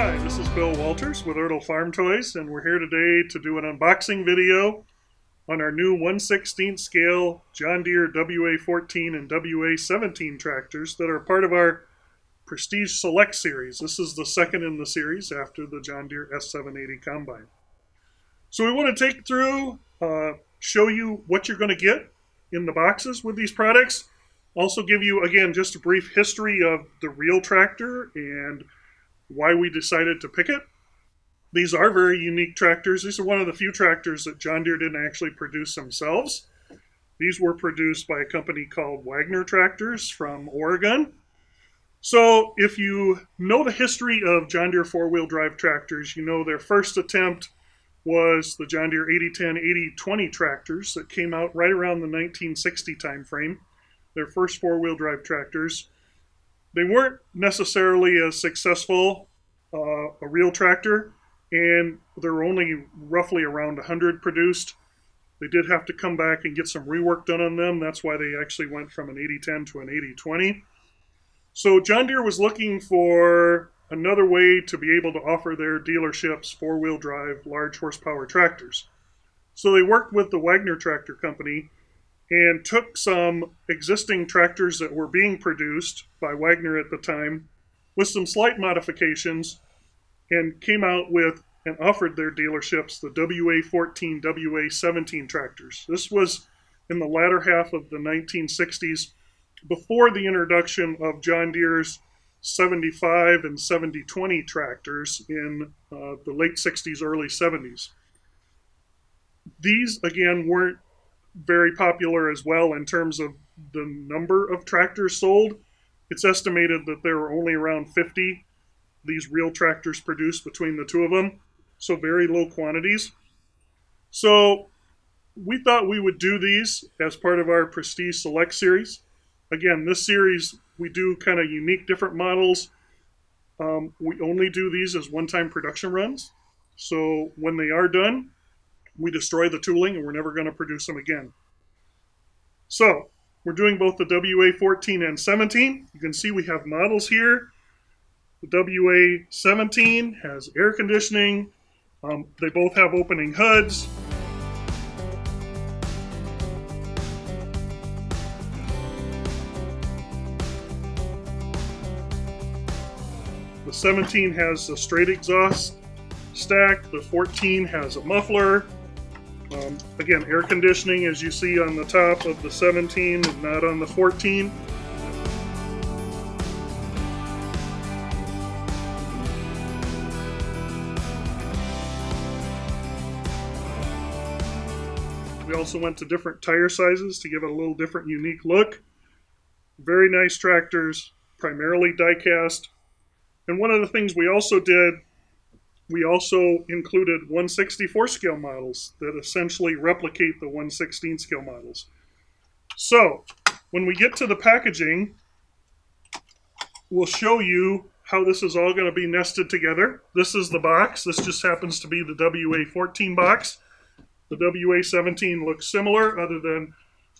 Hi, this is Bill Walters with ERTL Farm Toys, and we're here today to do an unboxing video on our new 1/16 scale John Deere WA-14 and WA-17 tractors that are part of our Prestige Select series. This is the second in the series after the John Deere S780 Combine. So we want to take through, show you what you're going to get in the boxes with these products. Also give you, again, just a brief history of the real tractor and why we decided to pick it. These are very unique tractors. These are one of the few tractors that John Deere didn't actually produce themselves. These were produced by a company called Wagner Tractors from Oregon. So if you know the history of John Deere four-wheel drive tractors, you know their first attempt was the John Deere 8010, 8020 tractors that came out right around the 1960 time frame. Their first four-wheel drive tractors. They weren't necessarily as successful, a real tractor, and there were only roughly around 100 produced. They did have to come back and get some rework done on them. That's why they actually went from an 8010 to an 8020. So John Deere was looking for another way to be able to offer their dealerships four-wheel drive, large horsepower tractors. So they worked with the Wagner Tractor Company and took some existing tractors that were being produced by Wagner at the time with some slight modifications and came out with and offered their dealerships the WA-14, WA-17 tractors. This was in the latter half of the 1960s, before the introduction of John Deere's 75 and 7020 tractors in the late 60s, early 70s. These, again, weren't very popular as well in terms of the number of tractors sold. It's estimated that there were only around 50 these real tractors produced between the two of them, so very low quantities. So we thought we would do these as part of our Prestige Select series. Again, this series we do kind of unique different models. We only do these as one-time production runs, so when they are done we destroy the tooling and we're never going to produce them again. So we're doing both the WA-14 and 17. You can see we have models here. The WA-17 has air conditioning. They both have opening hoods. The 17 has a straight exhaust stack. The 14 has a muffler. Again, air conditioning, as you see on the top of the 17 and not on the 14. We also went to different tire sizes to give it a little different, unique look. Very nice tractors, primarily die-cast. And one of the things we also did, we also included 1/64 scale models that essentially replicate the 1/16 scale models. So when we get to the packaging, we'll show you how this is all going to be nested together. This is the box. This just happens to be the WA-14 box. The WA-17 looks similar, other than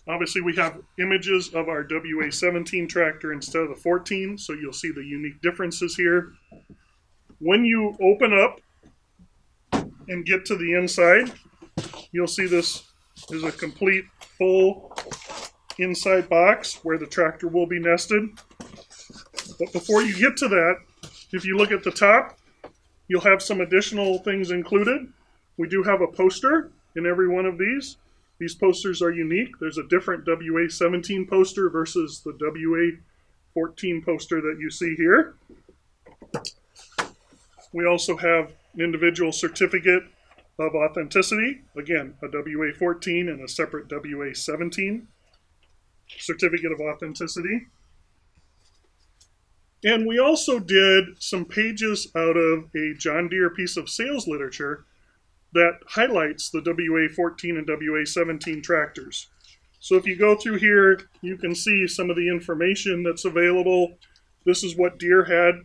obviously we have images of our WA-17 tractor instead of the 14, so you'll see the unique differences here. When you open up and get to the inside, you'll see this is a complete full inside box where the tractor will be nested. But before you get to that, if you look at the top, you'll have some additional things included. We do have a poster in every one of these. These posters are unique. There's a different WA-17 poster versus the WA-14 poster that you see here. We also have an individual certificate of authenticity. Again, a WA-14 and a separate WA-17 certificate of authenticity. And we also did some pages out of a John Deere piece of sales literature that highlights the WA-14 and WA-17 tractors. So if you go through here, you can see some of the information that's available. This is what Deere had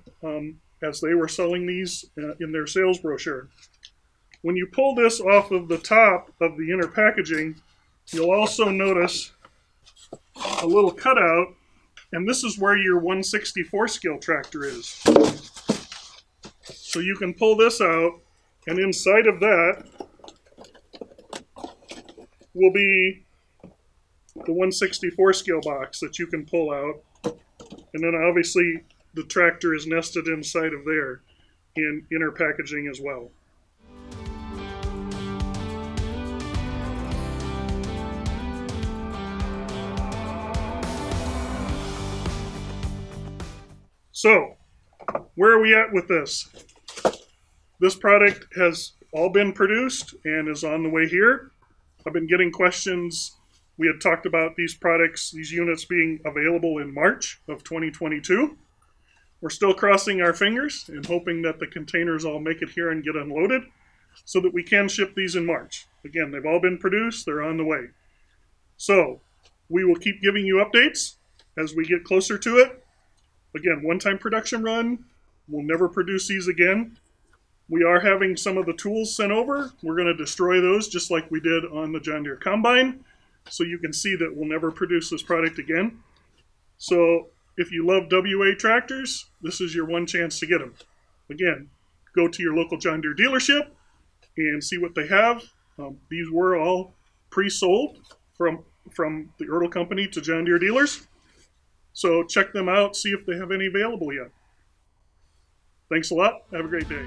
as they were selling these in their sales brochure. When you pull this off of the top of the inner packaging, you'll also notice a little cutout, and this is where your 1/64 scale tractor is. So you can pull this out, and inside of that will be the 164 scale box that you can pull out. And then obviously the tractor is nested inside of there in inner packaging as well. So, where are we at with this? This product has all been produced and is on the way here. I've been getting questions. We had talked about these products, these units being available in March of 2022. We're still crossing our fingers and hoping that the containers all make it here and get unloaded so that we can ship these in March. Again, they've all been produced, they're on the way. So, we will keep giving you updates as we get closer to it. Again, one-time production run. We'll never produce these again. We are having some of the tools sent over. We're going to destroy those just like we did on the John Deere Combine. So you can see that we'll never produce this product again. So if you love WA tractors, this is your one chance to get them. Again, go to your local John Deere dealership and see what they have. These were all pre-sold from the ERTL company to John Deere dealers. So check them out, see if they have any available yet. Thanks a lot. Have a great day.